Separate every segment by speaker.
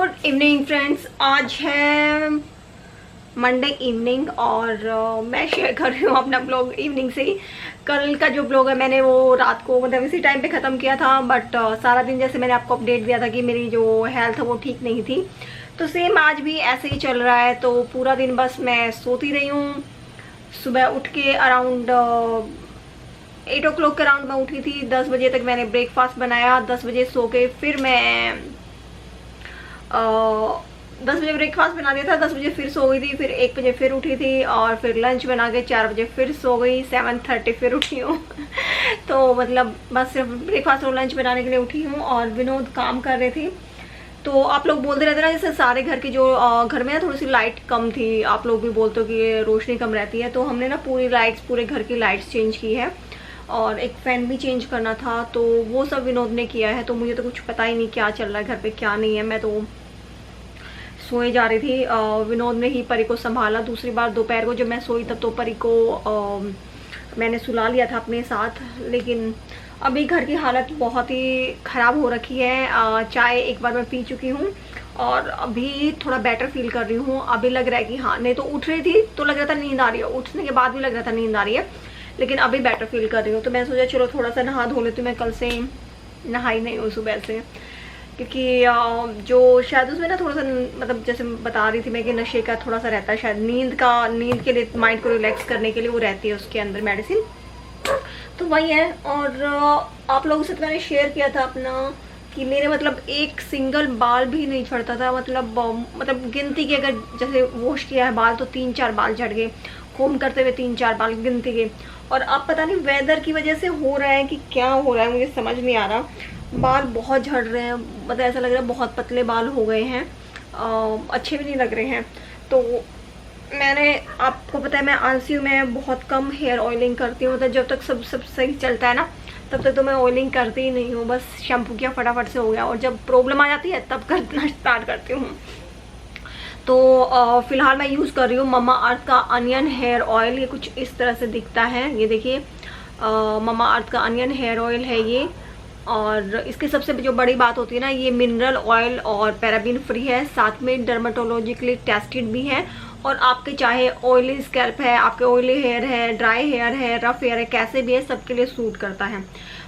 Speaker 1: Good evening friends. आज है Monday evening और मैं शेयर कर रही हूँ अपना ब्लॉग इवनिंग से ही। कल का जो ब्लॉग है मैंने वो रात को मतलब इसी टाइम पे ख़त्म किया था, बट सारा दिन जैसे मैंने आपको अपडेट दिया था कि मेरी जो हेल्थ है वो ठीक नहीं थी, तो सेम आज भी ऐसे ही चल रहा है। तो पूरा दिन बस मैं सोती रही हूँ। सुबह उठ के अराउंड 8 o'clock के अराउंड मैं उठी थी। 10 बजे तक मैंने ब्रेकफास्ट बनाया। 10 बजे सो के फिर मैं 10 बजे ब्रेकफास्ट बना दिया था। 10 बजे फिर सो गई थी। फिर 1 बजे फिर उठी थी और फिर लंच बना के 4 बजे फिर सो गई। 7:30 फिर उठी हूँ तो मतलब बस सिर्फ ब्रेकफास्ट और लंच बनाने के लिए उठी हूँ। और विनोद काम कर रहे थे। तो आप लोग बोलते रहते ना, जैसे सारे घर की जो घर में ना थोड़ी सी लाइट कम थी, आप लोग भी बोलते हो कि रोशनी कम रहती है, तो हमने ना पूरी लाइट्स, पूरे घर की लाइट्स चेंज की है और एक फ़ैन भी चेंज करना था, तो वो सब विनोद ने किया है। तो मुझे तो कुछ पता ही नहीं क्या चल रहा है घर पे क्या नहीं है। मैं तो सोए जा रही थी। विनोद ने ही परी को संभाला। दूसरी बार दोपहर को जब मैं सोई तब तो परी को मैंने सुला लिया था अपने साथ। लेकिन अभी घर की हालत बहुत ही ख़राब हो रखी है। चाय एक बार मैं पी चुकी हूँ और अभी थोड़ा बेटर फील कर रही हूँ। अभी लग रहा है कि हाँ, नहीं तो उठ रही थी तो लग रहा था नींद आ रही है, उठने के बाद भी लग रहा था नींद आ रही है, लेकिन अभी बेटर फील कर रही हूँ। तो मैं सोचा चलो थोड़ा सा नहा धो लेती हूँ। मैं कल से नहाई नहीं हूँ सुबह से, क्योंकि जो शायद उसमें ना थोड़ा सा मतलब जैसे बता रही थी मैं कि नशे का थोड़ा सा रहता है शायद, नींद के लिए, माइंड को रिलैक्स करने के लिए वो रहती है उसके अंदर मेडिसिन, तो वही है। और आप लोगों से तो मैंने शेयर किया था अपना कि मेरे मतलब एक सिंगल बाल भी नहीं झड़ता था। मतलब गिनती के, अगर जैसे वॉश किया है बाल तो 3-4 बाल झड़ गए, कोम करते हुए 3-4 बाल गिनती के। और अब पता नहीं वेदर की वजह से हो रहा है कि क्या हो रहा है, मुझे समझ नहीं आ रहा। बाल बहुत झड़ रहे हैं, मतलब ऐसा लग रहा है बहुत पतले बाल हो गए हैं, अच्छे भी नहीं लग रहे हैं। तो मैंने, आपको पता है मैं आलसी हूँ, मैं बहुत कम हेयर ऑयलिंग करती हूँ। मतलब जब तक सब सही चलता है ना तब तक तो मैं ऑयलिंग करती ही नहीं हूँ। बस शैम्पू किया फटाफट से हो गया, और जब प्रॉब्लम आ जाती है तब करना स्टार्ट करती हूँ। तो फिलहाल मैं यूज़ कर रही हूँ मम्मा अर्थ का अनियन हेयर ऑयल। ये कुछ इस तरह से दिखता है, ये देखिए, मम्मा अर्थ का अनियन हेयर ऑयल है ये। और इसकी सबसे जो बड़ी बात होती है ना, ये मिनरल ऑयल और पैराबीन फ्री है, साथ में डर्माटोलॉजिकली टेस्टेड भी है। और आपके चाहे ऑयली स्कैल्प है, आपके ऑयली हेयर है, ड्राई हेयर है, रफ हेयर है, कैसे भी है, सबके लिए सूट करता है।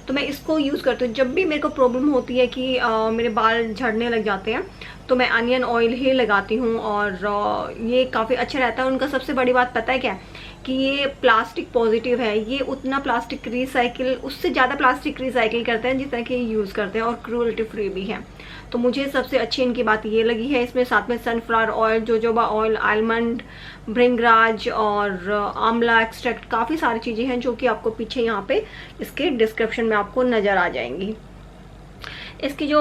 Speaker 1: तो मैं इसको यूज़ करती हूँ जब भी मेरे को प्रॉब्लम होती है कि मेरे बाल झड़ने लग जाते हैं, तो मैं अनियन ऑयल ही लगाती हूँ। और ये काफ़ी अच्छा रहता है। उनका सबसे बड़ी बात पता है क्या है, कि ये प्लास्टिक पॉजिटिव है। ये उतना प्लास्टिक रिसाइकिल, उससे ज़्यादा प्लास्टिक रिसाइकिल करते हैं जितना कि यूज़ करते हैं, और क्रूअल्टी फ्री भी है। तो मुझे सबसे अच्छी इनकी बात ये लगी है। इसमें साथ में sunflower oil, jojoba oil, almond, bhringraj और आंवला एक्सट्रैक्ट, काफ़ी सारी चीज़ें हैं जो कि आपको पीछे यहाँ पे इसके डिस्क्रिप्शन में आपको नज़र आ जाएंगी। इसकी जो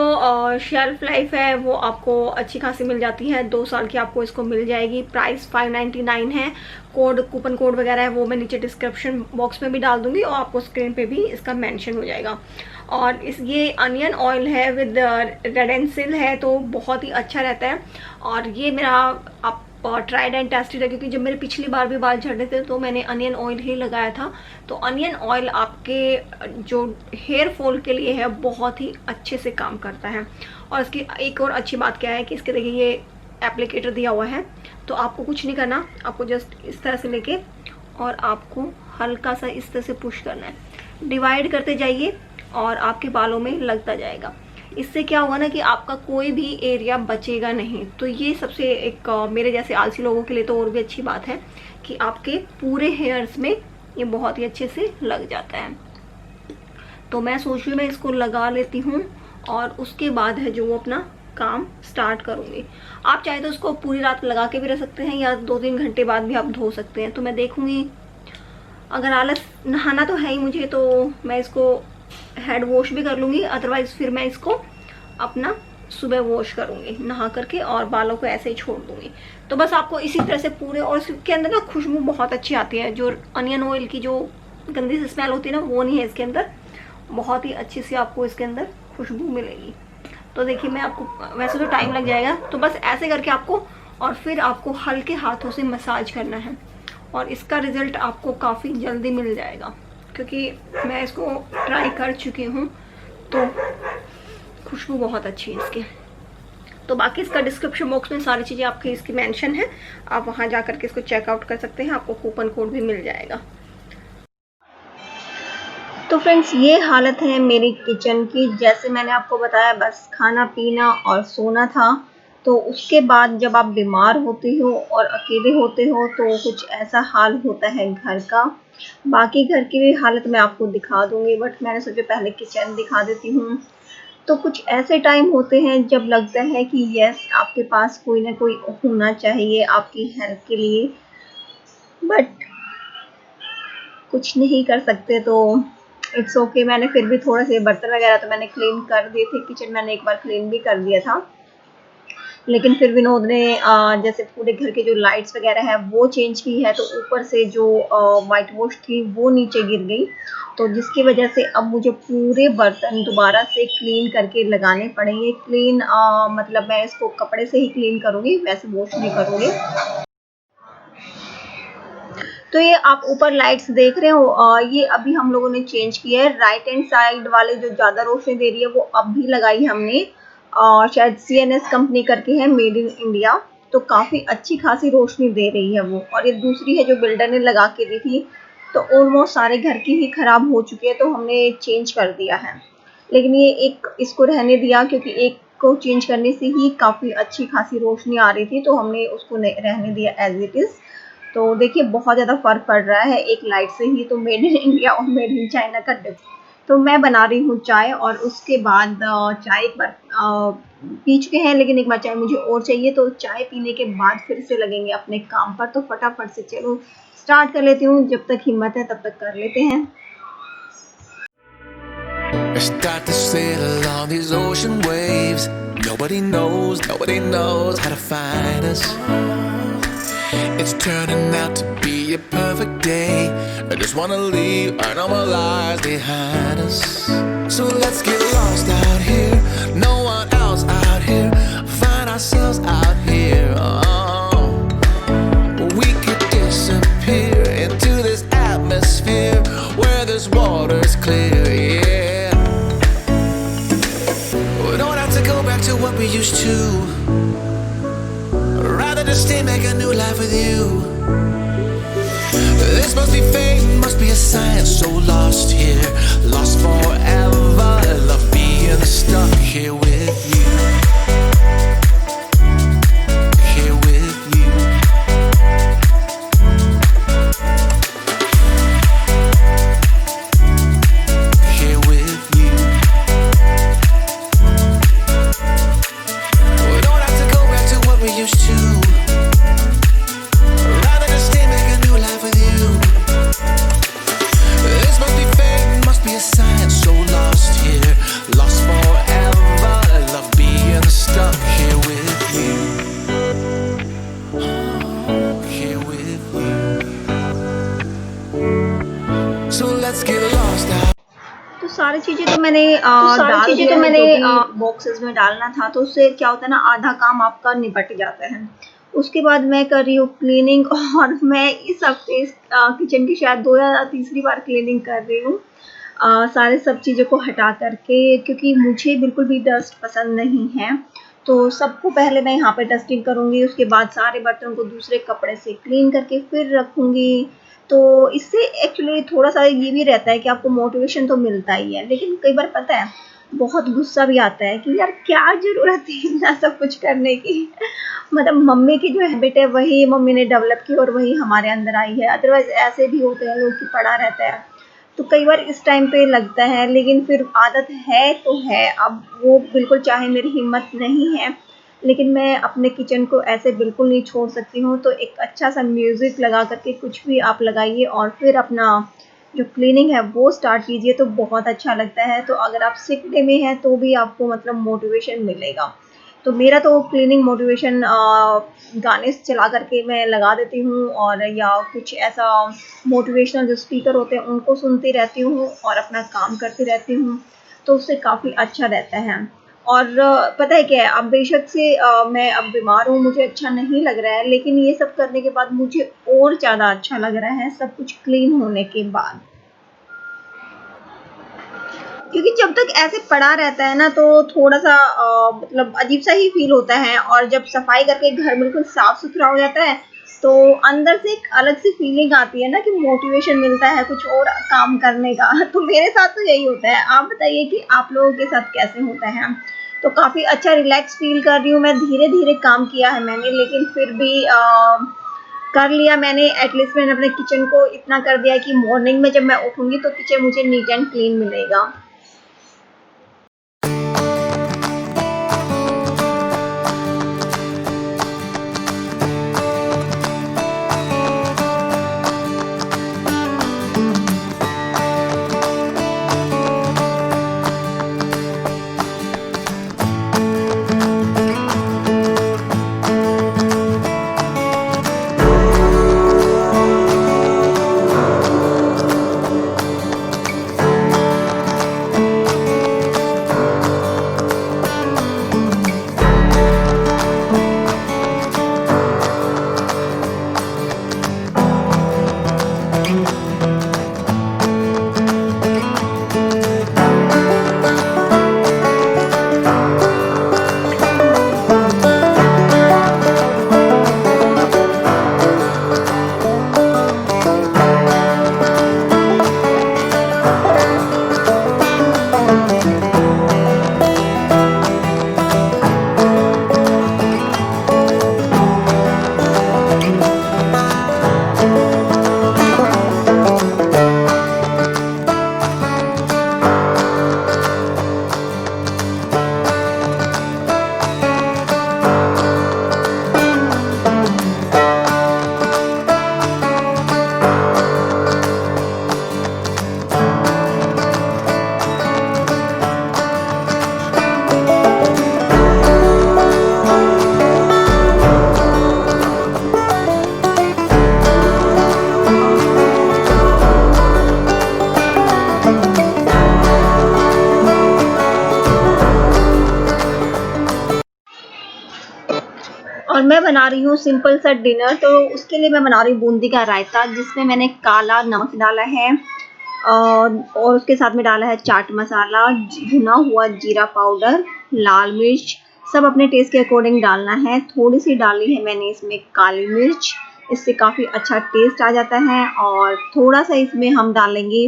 Speaker 1: शेल्फ लाइफ है वो आपको अच्छी खासी मिल जाती है, 2 साल की आपको इसको मिल जाएगी। प्राइस 599 है। कूपन कोड वगैरह है वो मैं नीचे डिस्क्रिप्शन बॉक्स में भी डाल दूंगी, और आपको स्क्रीन पे भी इसका मेंशन हो जाएगा। और ये अनियन ऑयल है विद रेडेंसिल है, तो बहुत ही अच्छा रहता है। और ये मेरा आप ट्राइड एंड टेस्टेड है, क्योंकि जब मेरे पिछली बार भी बाल झड़ रहे थे तो मैंने अनियन ऑयल ही लगाया था। तो अनियन ऑयल आपके जो हेयर फॉल के लिए है बहुत ही अच्छे से काम करता है। और इसकी एक और अच्छी बात क्या है कि इसके देखिए ये एप्लीकेटर दिया हुआ है, तो आपको कुछ नहीं करना, आपको जस्ट इस तरह से लेके और आपको हल्का सा इस तरह से पुश करना है, डिवाइड करते जाइए और आपके बालों में लगता जाएगा। इससे क्या होगा ना कि आपका कोई भी एरिया बचेगा नहीं। तो ये सबसे एक मेरे जैसे आलसी लोगों के लिए तो और भी अच्छी बात है कि आपके पूरे हेयर्स में ये बहुत ही अच्छे से लग जाता है। तो मैं सोच रही हूँ मैं इसको लगा लेती हूँ और उसके बाद है जो वो अपना काम स्टार्ट करूँगी। आप चाहे तो इसको पूरी रात लगा के भी रह सकते हैं, या 2-3 घंटे बाद भी आप धो सकते हैं। तो मैं देखूँगी, अगर आलस, नहाना तो है ही मुझे, तो मैं इसको हेड वॉश भी कर लूँगी, अदरवाइज़ फिर मैं इसको अपना सुबह वॉश करूँगी नहा करके, और बालों को ऐसे ही छोड़ दूँगी। तो बस आपको इसी तरह से पूरे, और इसके अंदर ना खुशबू बहुत अच्छी आती है। जो अनियन ऑयल की जो गंदी सी स्मेल होती है ना, वो नहीं है इसके अंदर, बहुत ही अच्छी सी आपको इसके अंदर खुशबू मिलेगी। तो देखिए, मैं आपको, वैसे तो टाइम लग जाएगा, तो बस ऐसे करके आपको, और फिर आपको हल्के हाथों से मसाज करना है, और इसका रिजल्ट आपको काफ़ी जल्दी मिल जाएगा, क्योंकि मैं इसको ट्राई कर चुकी हूँ। तो खुशबू बहुत अच्छी है इसकी। तो बाकी इसका डिस्क्रिप्शन बॉक्स में सारी चीज़ें आपकी इसकी मेंशन है, आप वहाँ जा करके इसको चेकआउट कर सकते हैं, आपको कूपन कोड भी मिल जाएगा। तो फ्रेंड्स ये हालत है मेरी किचन की। जैसे मैंने आपको बताया बस खाना पीना और सोना था। तो उसके बाद जब आप बीमार होते हो और अकेले होते हो तो कुछ ऐसा हाल होता है घर का। बाकी घर की भी हालत मैं आपको दिखा दूंगी, बट मैंने सोचा पहले किचन दिखा देती हूँ। तो कुछ ऐसे टाइम होते हैं जब लगता है कि यस आपके पास कोई ना कोई होना चाहिए आपकी हेल्प के लिए, बट कुछ नहीं कर सकते। तो इट्स ओके। मैंने फिर भी थोड़े से बर्तन वगैरह तो मैंने क्लीन कर दिए थे, किचन मैंने एक बार क्लीन भी कर दिया था। लेकिन फिर विनोद ने जैसे पूरे घर के जो लाइट्स वगैरह है वो चेंज की है, तो ऊपर से जो वाइट वॉश थी वो नीचे गिर गई, तो जिसकी वजह से अब मुझे पूरे बर्तन दोबारा से क्लीन करके लगाने पड़ेंगे। क्लीन मतलब मैं इसको कपड़े से ही क्लीन करूँगी, वैसे वॉश नहीं करूँगी। तो ये आप ऊपर लाइट्स देख रहे हो, ये अभी हम लोगों ने चेंज किया है। राइट हैंड साइड वाले जो ज़्यादा रोशनी दे रही है वो अब भी लगाई हमने, और शायद CNS कंपनी करके है, मेड इन इंडिया। तो काफ़ी अच्छी खासी रोशनी दे रही है वो। और ये दूसरी है जो बिल्डर ने लगा के दी थी, तो ऑलमोस्ट सारे घर की ही ख़राब हो चुकी है, तो हमने चेंज कर दिया है। लेकिन ये एक इसको रहने दिया, क्योंकि एक को चेंज करने से ही काफ़ी अच्छी खासी रोशनी आ रही थी, तो हमने उसको रहने दिया एज इट इज़। तो देखिए बहुत ज़्यादा फ़र्क पड़ रहा है एक लाइट से ही। तो मेड इन इंडिया और मेड इन चाइना का डिफरेंस। तो मैं बना रही हूँ चाय, और उसके बाद चाय एक बार पी चुके हैं, लेकिन एक बार चाय मुझे और चाहिए। तो चाय पीने के बाद फिर से लगेंगे अपने काम पर। तो फटाफट से चलो स्टार्ट कर लेती हूँ, जब तक हिम्मत है तब तक कर लेते हैं।
Speaker 2: Start to sail on these ocean waves. Nobody knows how to find us. It's turning out to be a perfect day. I just wanna leave our normal lives behind us. So let's get lost out here. No one else out here. Find ourselves out here. Oh, we could disappear into this atmosphere where this water's clear. Yeah, we don't have to go back to what we used to. Rather just stay, make a new life with you. This must be fate, must be a sign. So lost here, lost forever. Love being stuck here with you. Here with you. Here with you. We don't have to go back to what we used to. Rather just stay, make a new life with you. This must be fate, must be a sign. So lost here, lost forever. Love being stuck here with you. Here with you. So let's get lost out.
Speaker 1: तो सारी चीज़ें तो मैंने डाल दिया है, जो भी बॉक्सेस में डालना था। तो उससे क्या होता है ना, आधा काम आपका निपट जाता है। उसके बाद मैं कर रही हूँ क्लीनिंग, और मैं इस हफ्ते इस किचन की शायद 2 या तीसरी बार क्लीनिंग कर रही हूँ, सारे सब चीज़ों को हटा करके, क्योंकि मुझे बिल्कुल भी डस्ट पसंद नहीं है। तो सबको पहले मैं यहाँ पे डस्टिंग करूँगी, उसके बाद सारे बर्तनों को दूसरे कपड़े से क्लीन करके फिर रखूँगी। तो इससे एक्चुअली थोड़ा-सा ये भी रहता है कि आपको मोटिवेशन तो मिलता ही है, लेकिन कई बार पता है बहुत गुस्सा भी आता है कि यार क्या ज़रूरत है इतना सब कुछ करने की। मतलब मम्मी की जो हैबिट है वही मम्मी ने डेवलप की और वही हमारे अंदर आई है। अदरवाइज़ ऐसे भी होते हैं लोग कि पड़ा रहता है। तो कई बार इस टाइम पे लगता है, लेकिन फिर आदत है तो है। अब वो बिल्कुल चाहे मेरी हिम्मत नहीं है, लेकिन मैं अपने किचन को ऐसे बिल्कुल नहीं छोड़ सकती हूँ। तो एक अच्छा सा म्यूज़िक लगा करके कुछ भी आप लगाइए और फिर अपना जो क्लीनिंग है वो स्टार्ट कीजिए, तो बहुत अच्छा लगता है। तो अगर आप सिक डे में हैं तो भी आपको मतलब मोटिवेशन मिलेगा। तो मेरा तो क्लीनिंग मोटिवेशन गाने चला करके मैं लगा देती हूँ, और या कुछ ऐसा मोटिवेशनल जो स्पीकर होते हैं उनको सुनती रहती हूँ और अपना काम करती रहती हूँ। तो उससे काफ़ी अच्छा रहता है। और पता है क्या है, अब बेशक से मैं अब बीमार हूँ, मुझे अच्छा नहीं लग रहा है, लेकिन ये सब करने के बाद मुझे और ज़्यादा अच्छा लग रहा है, सब कुछ क्लीन होने के बाद। क्योंकि जब तक ऐसे पड़ा रहता है ना तो थोड़ा सा मतलब अजीब सा ही फील होता है, और जब सफाई करके घर बिल्कुल साफ सुथरा हो जाता है तो अंदर से एक अलग सी फीलिंग आती है ना, कि मोटिवेशन मिलता है कुछ और काम करने का। तो मेरे साथ तो यही होता है। आप बताइए कि आप लोगों के साथ कैसे होता है? तो काफ़ी अच्छा रिलैक्स फील कर रही हूँ मैं। धीरे धीरे काम किया है मैंने, लेकिन फिर भी कर लिया मैंने। एटलीस्ट मैंने अपने किचन को इतना कर दिया कि मॉर्निंग में जब मैं उठूंगी तो किचन मुझे नीट एंड क्लीन मिलेगा। और मैं बना रही हूँ सिंपल सा डिनर। तो उसके लिए मैं बना रही हूँ बूंदी का रायता, जिसमें मैंने काला नमक डाला है और उसके साथ में डाला है चाट मसाला, भुना हुआ जीरा पाउडर, लाल मिर्च, सब अपने टेस्ट के अकॉर्डिंग डालना है। थोड़ी सी डाली है मैंने इसमें काली मिर्च, इससे काफ़ी अच्छा टेस्ट आ जाता है। और थोड़ा सा इसमें हम डालेंगे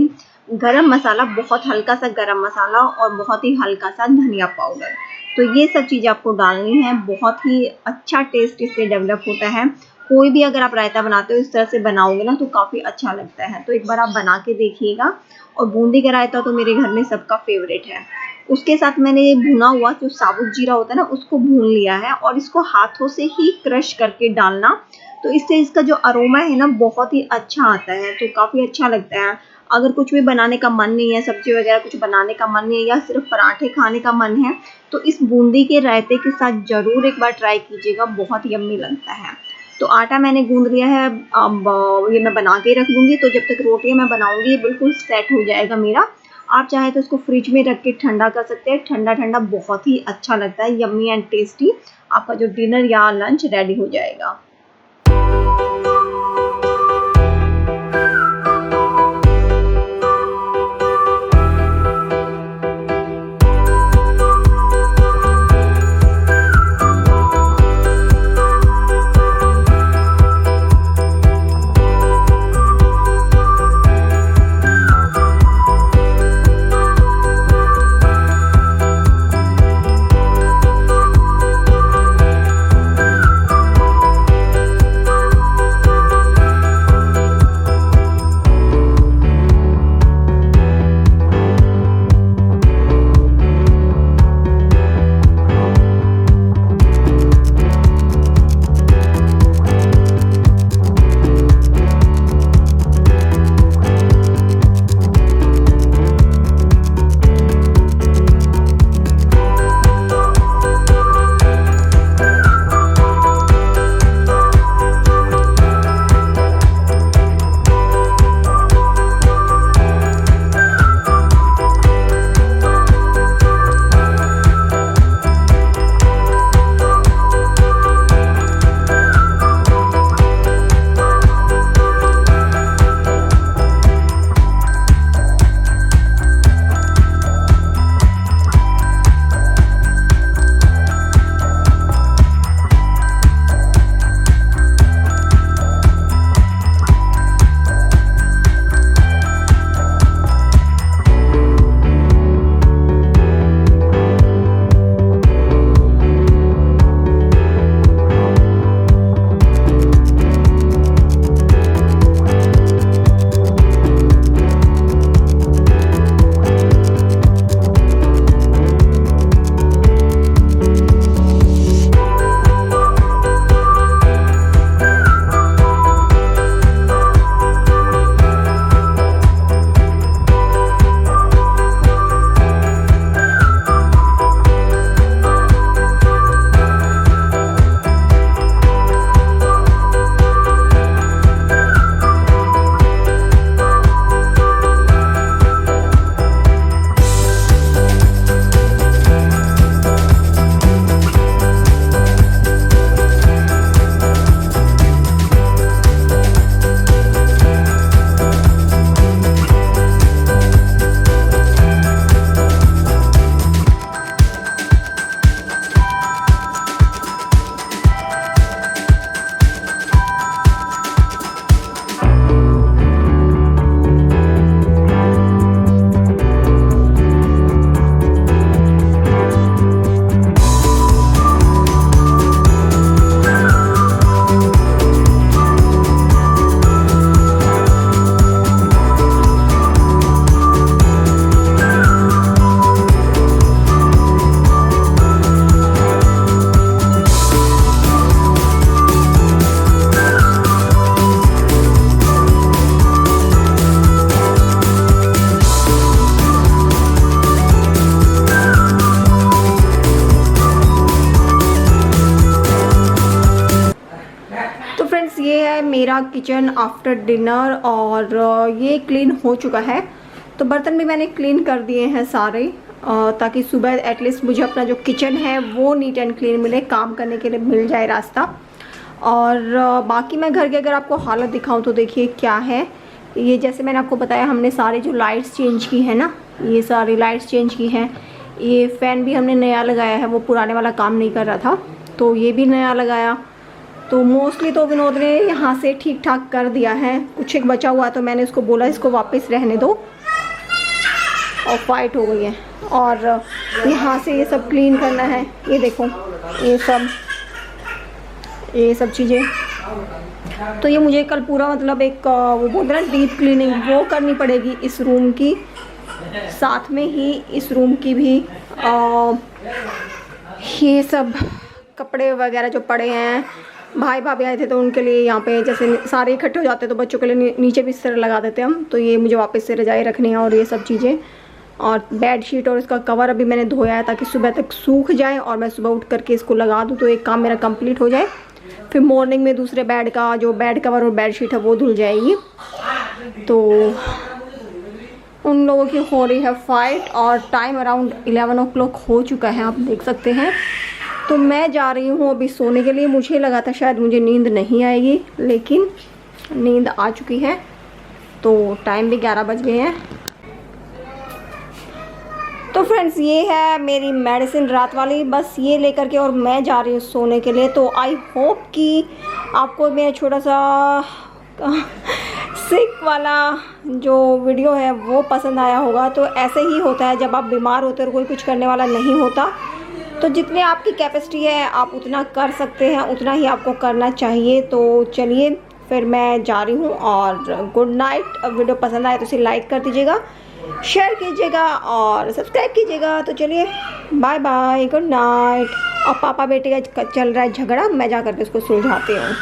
Speaker 1: गरम मसाला, बहुत हल्का सा गरम मसाला, और बहुत ही हल्का सा धनिया पाउडर। तो ये सब चीज़ आपको डालनी है। बहुत ही अच्छा टेस्ट इससे डेवलप होता है। कोई भी अगर आप रायता बनाते हो इस तरह से बनाओगे ना तो काफ़ी अच्छा लगता है। तो एक बार आप बना के देखिएगा। और बूंदी का रायता तो मेरे घर में सबका फेवरेट है। उसके साथ मैंने ये भुना हुआ जो साबुत जीरा होता है ना, उसको भून लिया है, और इसको हाथों से ही क्रश करके डालना। तो इससे इसका जो अरोमा है ना बहुत ही अच्छा आता है, तो काफ़ी अच्छा लगता है। अगर कुछ भी बनाने का मन नहीं है, सब्जी वगैरह कुछ बनाने का मन नहीं है, या सिर्फ पराठे खाने का मन है, तो इस बूंदी के रायते के साथ ज़रूर एक बार ट्राई कीजिएगा। बहुत यम्मी लगता है। तो आटा मैंने गूंद लिया है। अब ये मैं बना के रख दूँगी, तो जब तक रोटियाँ मैं बनाऊँगी ये बिल्कुल सेट हो जाएगा मेरा। आप चाहे तो इसको फ्रिज में रख के ठंडा कर सकते हैं। ठंडा ठंडा बहुत ही अच्छा लगता है, यम्मी एंड टेस्टी। आपका जो डिनर या लंच रेडी हो जाएगा। मेरा किचन आफ्टर डिनर और ये क्लीन हो चुका है। तो बर्तन भी मैंने क्लीन कर दिए हैं सारे, ताकि सुबह एटलीस्ट मुझे अपना जो किचन है वो नीट एंड क्लीन मिले, काम करने के लिए मिल जाए रास्ता। और बाकी मैं घर के अगर आपको हालत दिखाऊं तो देखिए क्या है। ये जैसे मैंने आपको बताया हमने सारी जो लाइट्स चेंज की है ना, ये सारी लाइट्स चेंज की हैं। ये फ़ैन भी हमने नया लगाया है, वो पुराने वाला काम नहीं कर रहा था तो ये भी नया लगाया। तो मोस्टली तो विनोद ने यहाँ से ठीक ठाक कर दिया है, कुछ एक बचा हुआ तो मैंने उसको बोला इसको वापस रहने दो, और फाइट हो गई है। और यहाँ से ये सब क्लीन करना है, ये देखो ये सब चीज़ें। तो ये मुझे कल पूरा मतलब एक वो बोलते हैं ना डीप क्लीनिंग वो करनी पड़ेगी इस रूम की, साथ में ही इस रूम की भी। ये सब कपड़े वगैरह जो पड़े हैं, भाई भाभी आए थे तो उनके लिए यहाँ पे जैसे सारे इकट्ठे हो जाते तो बच्चों के लिए नीचे बिस्तर लगा देते हम, तो ये मुझे वापस से रजाई रखनी है और ये सब चीज़ें। और बेड शीट और इसका कवर अभी मैंने धोया है ताकि सुबह तक सूख जाए और मैं सुबह उठ करके इसको लगा दूँ तो एक काम मेरा कंप्लीट हो जाए। फिर मॉर्निंग में दूसरे बेड का जो बेड कवर और बेड शीट है वो धुल जाएगी। तो उन लोगों की हो रही है फाइट और टाइम अराउंड 11 o'clock हो चुका है, आप देख सकते हैं। तो मैं जा रही हूँ अभी सोने के लिए। मुझे लगा था शायद मुझे नींद नहीं आएगी, लेकिन नींद आ चुकी है। तो टाइम भी 11 बज गए हैं। तो फ्रेंड्स ये है मेरी मेडिसिन रात वाली, बस ये लेकर के और मैं जा रही हूँ सोने के लिए। तो आई होप कि आपको मेरा छोटा सा सिक वाला जो वीडियो है वो पसंद आया होगा। तो ऐसे ही होता है जब आप बीमार होते हो और कोई कुछ करने वाला नहीं होता, तो जितने आपकी कैपेसिटी है आप उतना कर सकते हैं, उतना ही आपको करना चाहिए। तो चलिए फिर मैं जा रही हूँ और गुड नाइट। वीडियो पसंद आए तो इसे लाइक कर दीजिएगा, शेयर कीजिएगा और सब्सक्राइब कीजिएगा। तो चलिए बाय बाय, गुड नाइट। और पापा बेटे का चल रहा है झगड़ा, मैं जा करके उसको सुलझाती हूँ।